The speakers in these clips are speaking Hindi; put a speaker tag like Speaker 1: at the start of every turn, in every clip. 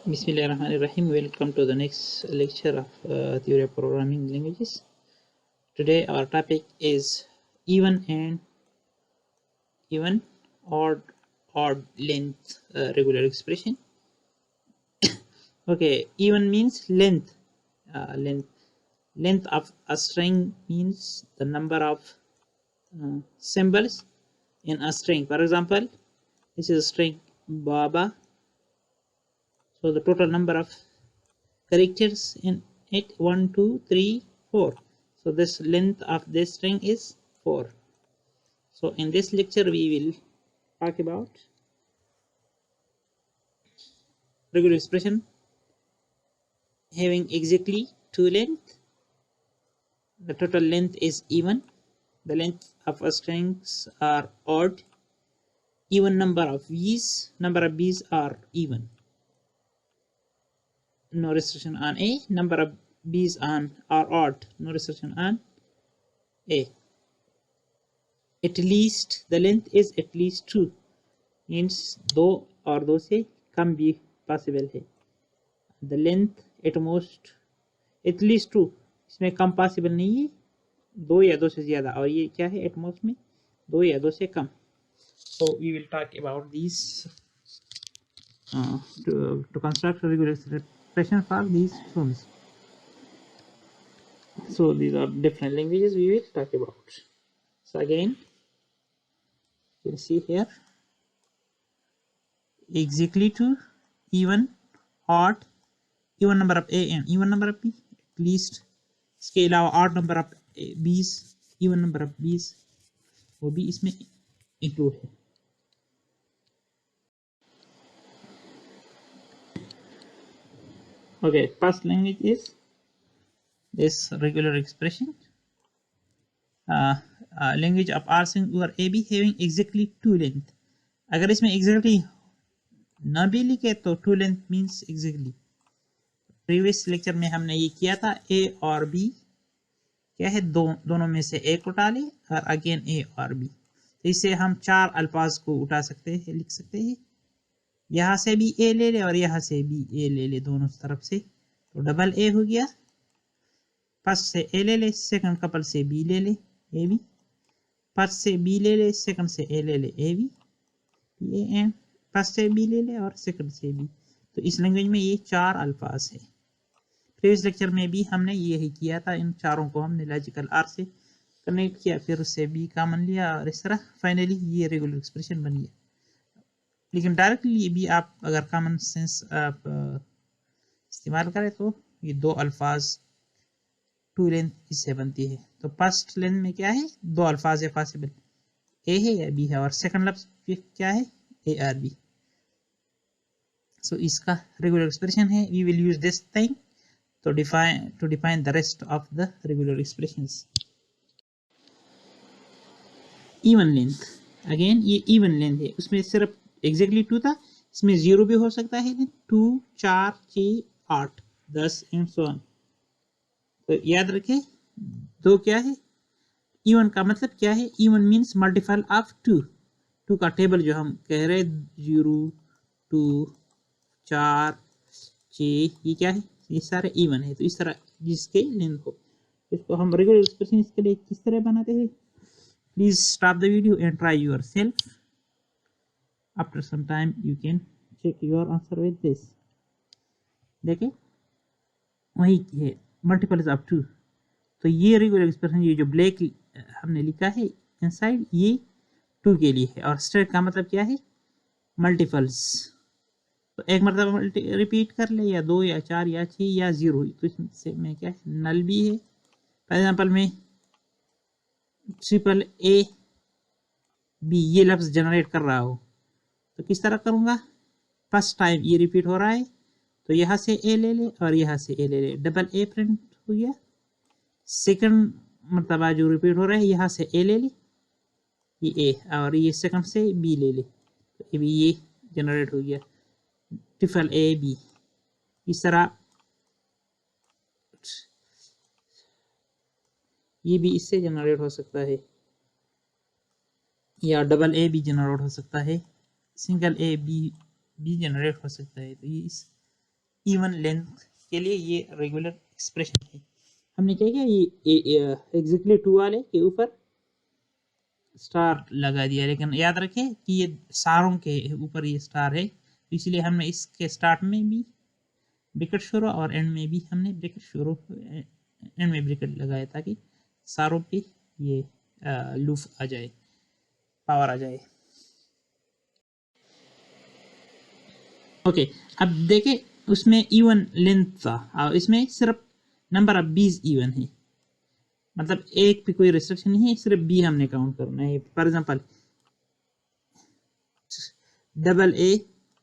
Speaker 1: Bismillahirrahmanirrahim. Welcome to the next lecture of theory of programming languages. Today our topic is even and even odd length regular expression. Okay, even means length. Length of a string means the number of symbols in a string. For example, this is a string Baba. So the total number of characters in it 1 2 3 4. So this length of this string is 4. So in this lecture we will talk about regular expression having exactly two length. The total length is even. The length of a strings are odd. Even number of b's are even. No restriction on a. Number of b's are odd. No restriction on a. At least the length is at least 2 means दो और दो से कम भी पॉसिबल है. The length at most at least 2 इसमें कम पॉसिबल नहीं है, दो या दो से ज्यादा, और ये क्या है at most में दो या दो से कम. So we will talk about these to construct a regular expression for these terms. So these are different languages we will talk about. So again you can see here exactly 2, even, odd, even number of a and even number of b, at least. इसके अलावा odd number of b's, even number of b's वो भी इसमें इंक्लूड है. Okay, first language is this regular expression. Language of R singular AB having exactly two length. अगर इसमें exactly ना भी लिखे तो two length means exactly. Previous lecture में हमने ये किया था a और b क्या है, दोनों में से एक उठा ले और अगेन a और b. तो इससे हम चार अल्फाज को उठा सकते हैं, लिख सकते हैं. यहाँ से भी a ले ले और यहाँ से भी a ले ले, दोनों तरफ से, तो डबल a हो गया. फर्स्ट से a ले ले, सेकंड कपल से b ले ले a b, फर्स्ट से b ले ले, सेकंड से a ले ले a b, एंड फर्स्ट से b ले ले और सेकंड से b. तो इस लैंग्वेज में ये चार अल्फाज है. प्रीवियस लेक्चर में भी हमने यही किया था, इन चारों को हमने लॉजिकल आर से कनेक्ट किया, फिर उससे बी कॉमन लिया और इस तरह फाइनली ये रेगुलर एक्सप्रेशन बन गया. लेकिन डायरेक्टली भी आप अगर कॉमन सेंस आप इस्तेमाल करें तो ये दो अल्फाज टू लेंथ इससे बनती है. तो फर्स्ट लेंथ में क्या है, दो अल्फाज है पॉसिबल, ए है या बी है, और सेकंड लफ्ज क्या है, ए आर बी. सो इसका रेगुलर एक्सप्रेशन है. We will use this thing to define the rest of the regular expressions. Even length, again ये even length है, उसमें सिर्फ exactly 2 था, इसमें 0 भी हो सकता है, 2 4 6 8 10 and so on. तो याद रखें दो क्या है, even का मतलब क्या है, even means multiple of 2 का टेबल जो हम कह रहे 0 2 4 6 ये क्या है, ये सारे इवन है. तो इस तरह जिसके लेंथ हो, इसको हम रेगुलर एक्सप्रेशन इसके लिए किस तरह बनाते हैं. Please stop the video and try yourself. After some time you can check your answer with this. देखें वही है मल्टीपल्स ऑफ 2. तो ये रेगुलर एक्सप्रेशन, ये जो ब्लैक हमने लिखा है इनसाइड, ये 2 के लिए है, और स्ट्रेट का मतलब क्या है, मल्टीपल्स. तो एक मरतबा रिपीट कर ले, या 2 या 4 या 6 या 0, तो इसमें क्या है, नल भी है. फॉर एग्जाम्पल में ट्रिपल ए बी ये लफ्ज जनरेट कर रहा हो तो किस तरह करूँगा, फर्स्ट टाइम ये रिपीट हो रहा है तो यहाँ से ए ले ले और यहाँ से ए ले ले, डबल ए प्रिंट हो गया. सेकंड मरतबा जो रिपीट हो रहा है यहाँ से ए ले ले, ये ए, और ये सेकंड से बी ले ले, तो ये जनरेट हो गया ट्रिपल ए बी. इस तरह ये भी इससे जनरेट हो सकता है, या डबल ए भी जनरेट हो सकता है, सिंगल ए बी भी जनरेट हो सकता है. तो ये इस इवन लेंथ के लिए ये रेगुलर एक्सप्रेशन है। हमने क्या किया, ये एग्जैक्टली टू वाले के ऊपर स्टार लगा दिया, लेकिन याद रखें कि ये सारों के ऊपर ये स्टार है, तो इसलिए हमने इसके स्टार्ट में भी ब्रैकेट शुरू और एंड में भी हमने ब्रैकेट शुरू एंड में ब्रैकेट लगाया ताकि सारों पे ये लूप आ जाए, पावर आ जाए। ओके, अब देखें उसमें इवन लेंथ था और इसमें सिर्फ नंबर ऑफ बीज इवन है, मतलब एक पे कोई रिस्ट्रिक्शन नहीं है, सिर्फ बी हमने काउंट करना है। For example double a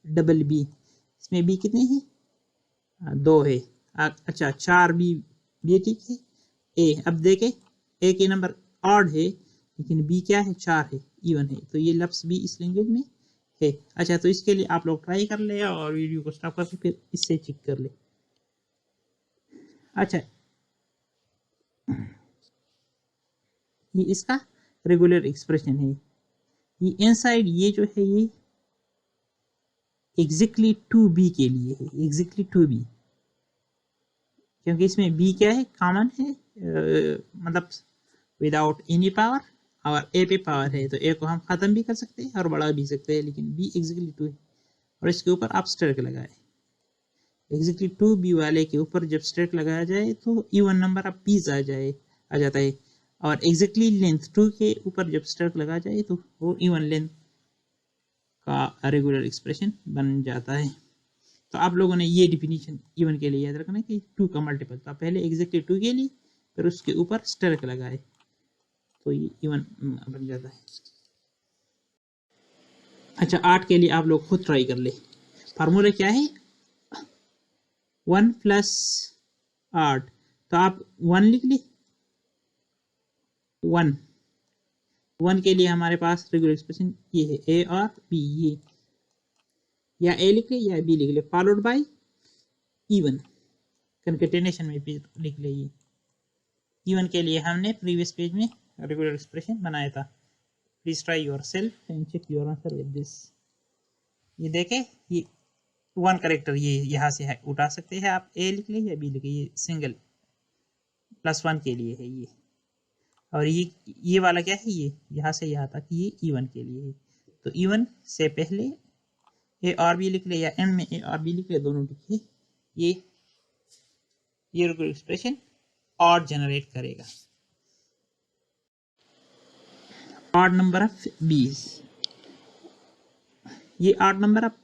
Speaker 1: double b, इसमें बी कितने हैं, 2 है। अच्छा 4 बी, बी ठीक है। ए, अब देखें ए के नंबर ऑड है लेकिन बी क्या है, 4 है, इवन है, तो ये लफ्ज भी इस लैंग्वेज में है। अच्छा, तो इसके लिए आप लोग ट्राई कर ले और वीडियो को स्टॉप करके फिर इससे चेक कर ले। अच्छा, ये इसका रेगुलर एक्सप्रेशन है। ये इनसाइड ये जो है ये एग्जैक्टली टू बी के लिए है, एग्जैक्टली टू बी, क्योंकि इसमें बी क्या है, कॉमन है, मतलब विदाउट एनी पावर, और ए पे पावर है, तो ए को हम खत्म भी कर सकते हैं और बढ़ा भी सकते हैं, लेकिन बी एग्जैक्टली टू है और इसके ऊपर आप स्ट्रेक लगाए। एग्जैक्टली टू बी वाले के ऊपर जब स्ट्रेक लगाया जाए तो इवन नंबर ऑफ पीस आ जाता है, और एग्जैक्टली लेंथ 2 के ऊपर जब स्ट्रेक लगाया जाए तो वो इवन लेंथ का रेगुलर एक्सप्रेशन बन जाता है। तो आप लोगों ने ये डिफिनीशन इवन के लिए याद रखना कि 2 का मल्टीपल, तो पहले एग्जैक्टली 2 के लिए फिर उसके ऊपर स्ट्रेक लगाए तो ये इवन बन जाता है। अच्छा, 8 के लिए आप लोग खुद ट्राई कर ले। फार्मूला क्या है, 1 प्लस 8, तो आप 1 लिख ले, 1 के लिए हमारे पास रेगुलर एक्सप्रेशन ये है, ए और बी, ये या ए लिख ले या बी लिख ले, फॉलोड बाय इवन, कंकेटेनेशन में भी लिख ले। ये इवन के लिए हमने प्रीवियस पेज में रेगुलर एक्सप्रेशन बनाया था। Please try yourself and check your answer with this. ये देखें, ये 1 करेक्टर ये यहाँ से है, उठा सकते हैं आप, ए लिख ले या बी लिख ले, ये सिंगल +1 के लिए है ये, और ये वाला क्या है, ये यहाँ से यहाँ तक ये इवन के लिए है। तो इवन से पहले ए और बी लिख ले या एंड में ए और बी लिख ले, दोनों लिखिए। ये रेगुलर एक्सप्रेशन ऑड जनरेट करेगा, ऑड नंबर ऑफ बीज, ये odd number of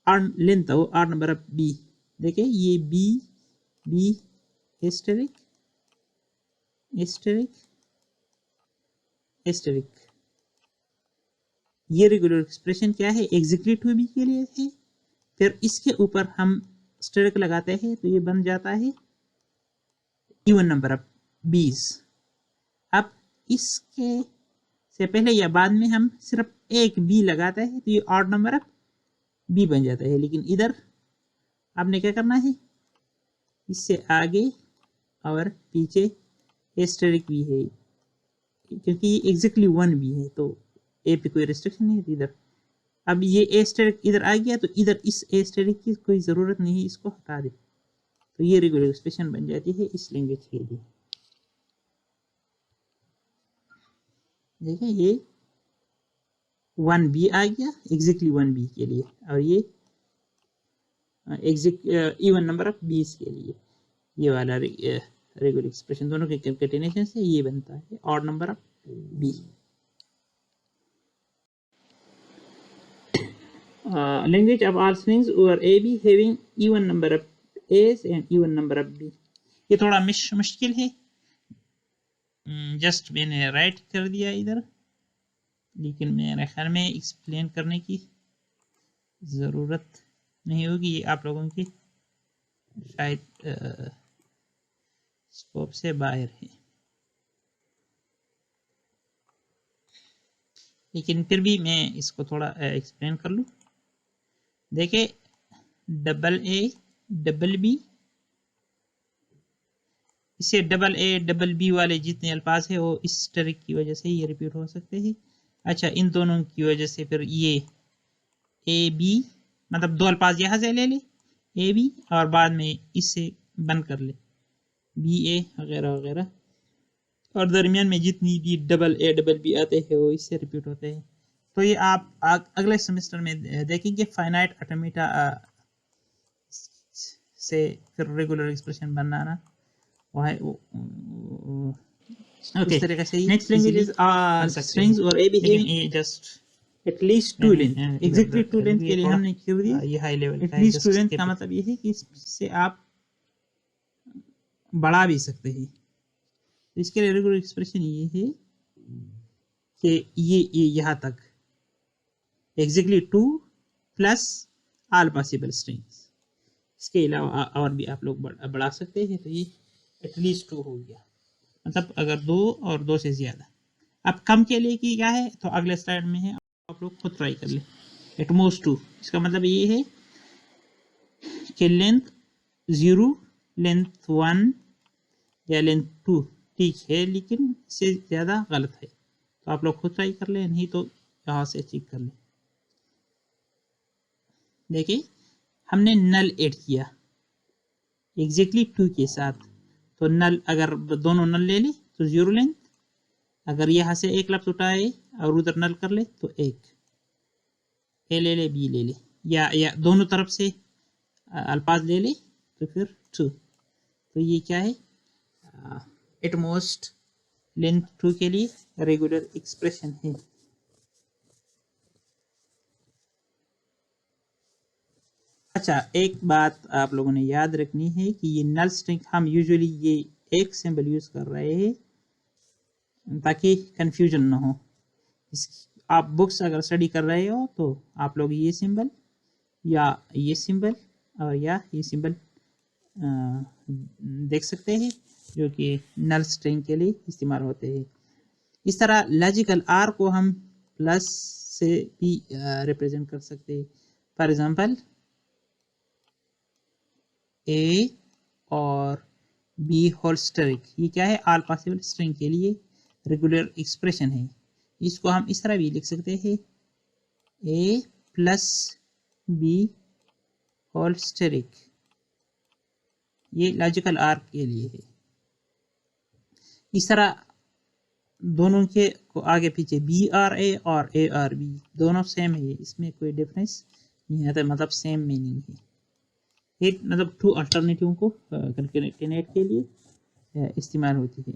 Speaker 1: odd length हो, ऑड नंबर ऑफ बी। देखिए ये b b asterisk asterisk asterisk, ये रेगुलर एक्सप्रेशन क्या है, एग्जैक्टली टू बी के लिए है, फिर इसके ऊपर हम स्टेरिक लगाते हैं तो ये बन जाता है इवन नंबर ऑफ बीज। अब इसके से पहले या बाद में हम सिर्फ एक बी लगाते हैं तो ये ऑड नंबर ऑफ बी बन जाता है, लेकिन इधर आपने क्या करना है, इससे आगे और पीछे एस्टेरिक भी है, क्योंकि ये एग्जैक्टली 1 भी है तो ए पे कोई रिस्ट्रिक्शन नहीं है इधर। अब ये एस्टेरिक इधर आ गया तो इधर इस एस्टेरिक की कोई ज़रूरत नहीं है, इसको हटा दे, तो ये रेगुलर एक्सप्रेशन बन जाती है इस लैंग्वेज के लिए। देखिए ये 1 बी आ गया एग्जैक्टली 1 बी के लिए, और ये इवन नंबर ऑफ बीस के लिए ये वाला रेगुलर एक्सप्रेशन, दोनों के कंकेटेनेशन से ये बनता है odd number of b. Language of all strings over a b having even number of a's and even number of b, ये थोड़ा मुश्किल है, जस्ट मैंने राइट कर दिया इधर, लेकिन मेरे ख्याल में एक्सप्लेन करने की ज़रूरत नहीं होगी, ये आप लोगों की शायद स्कोप से बाहर है, लेकिन फिर भी मैं इसको थोड़ा एक्सप्लेन कर लूँ। देखिए डबल ए डबल बी, इससे डबल ए डबल बी वाले जितने अल्फाज है वो इस ट्रिक की वजह से ये रिपीट हो सकते हैं। अच्छा, इन दोनों की वजह से फिर ये ए बी, मतलब 2 अल्फाज यहाँ से ले ले, ए बी और बाद में इससे बंद कर ले बी ए वगैरह वगैरह, और दरमियान में जितनी भी डबल ए डबल बी आते हैं वो इससे रिपीट होते हैं। तो ये आप अगले सेमेस्टर में देखेंगे फाइनाइट ऑटोमेटा से फिर रेगुलर एक्सप्रेशन बनाना ओके।
Speaker 2: इस तरीके से
Speaker 1: नेक्स्ट लैंग्वेजेस आर स्ट्रिंग्स और a behaving
Speaker 2: just
Speaker 1: at least two length. Exactly two length के लिए हमने क्यों दिया
Speaker 2: ये high level
Speaker 1: at least two length का मतलब ये है कि इससे आप बढ़ा भी सकते हैं। इसके लिए रेगुलर एक्सप्रेशन ये है कि ये यहाँ तक exactly 2 plus all possible strings. इसके अलावा और भी आप लोग बढ़ा सकते हैं, तो ये एटलीस्ट 2 हो गया, मतलब अगर 2 और 2 से ज़्यादा। अब कम के लिए कि क्या है तो अगले स्लाइड में है, आप लोग खुद ट्राई कर ले। एटमोस्ट 2 इसका मतलब ये है कि लेंथ 0, लेंथ 1 या लेंथ 2 ठीक है, लेकिन इससे ज़्यादा गलत है। तो आप लोग खुद ट्राई कर ले, नहीं तो यहाँ से चेक कर ले। देखिए हमने नल ऐड किया एग्जैक्टली 2 के साथ, तो नल अगर दोनों नल ले ले तो 0 लेंथ, अगर यहाँ से एक लफ्ज़ उठाए और उधर नल कर ले तो एक ए ले ले बी ले ले, या दोनों तरफ से अल्फाज ले ले तो फिर 2। तो ये क्या है एटमोस्ट लेंथ 2 के लिए रेगुलर एक्सप्रेशन है। अच्छा, एक बात आप लोगों ने याद रखनी है कि ये नल स्ट्रिंग हम यूजुअली ये एक सिंबल यूज कर रहे हैं ताकि कंफ्यूजन ना हो। आप बुक्स अगर स्टडी कर रहे हो तो आप लोग ये सिंबल या ये सिंबल और या ये सिंबल देख सकते हैं जो कि नल स्ट्रिंग के लिए इस्तेमाल होते हैं। इस तरह लॉजिकल आर को हम प्लस से भी रिप्रेजेंट कर सकते हैं। फॉर एग्जांपल ए और बी होल स्ट्रिंग, ये क्या है ऑल पॉसिबल स्ट्रिंग के लिए रेगुलर एक्सप्रेशन है। इसको हम इस तरह भी लिख सकते हैं ए प्लस बी होल स्ट्रिंग, ये लॉजिकल आर के लिए है। इस तरह दोनों के को आगे पीछे बी आर ए और ए आर बी दोनों सेम है, इसमें कोई डिफरेंस नहीं आता, मतलब सेम मीनिंग है। एक मतलब 2 अल्टरनेटिव को कंकेटेनेट के लिए इस्तेमाल होती है।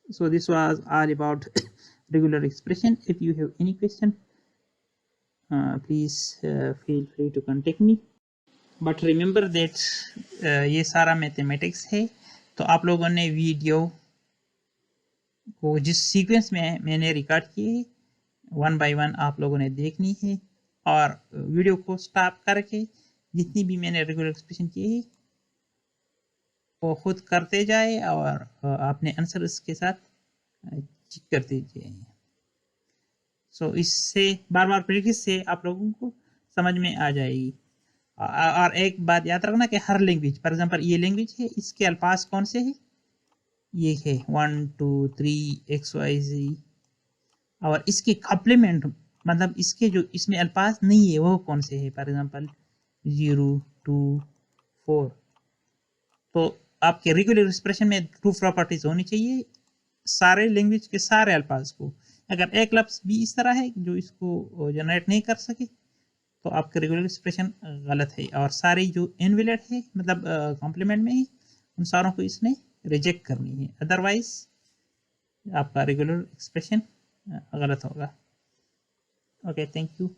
Speaker 1: So this was all about regular expression. If you have any question, please feel free to contact me. But remember that ये सारा मैथमेटिक्स है, तो आप लोगों ने वीडियो को जिस सीक्वेंस में मैंने रिकॉर्ड किए 1 by 1 आप लोगों ने देखनी है, और वीडियो को स्टॉप करके जितनी भी मैंने रेगुलर एक्सप्रेशन किए हैं वो खुद करते जाए और अपने आंसर इसके साथ चेक करते जाइए। सो इससे बार बार प्रैक्टिस से आप लोगों को समझ में आ जाएगी। और एक बात याद रखना कि हर लैंग्वेज, फॉर एग्जांपल ये लैंग्वेज है, इसके अल्फाज कौन से हैं, ये है 1 2 3 XYZ, और इसके कॉम्प्लीमेंट मतलब इसके जो इसमें अल्फाज नहीं है वो कौन से है, फॉर एग्जांपल 0 2 4। तो आपके रेगुलर एक्सप्रेशन में 2 प्रॉपर्टीज होनी चाहिए सारे लैंग्वेज के सारे अल्फाज को। अगर एक लफ्ज़ भी इस तरह है जो इसको जनरेट नहीं कर सके तो आपका रेगुलर एक्सप्रेशन गलत है, और सारे जो इनवैलिड है मतलब कॉम्प्लीमेंट में है उन सारों को इसने रिजेक्ट करनी है, अदरवाइज आपका रेगुलर एक्सप्रेशन गलत होगा। Okay, thank you.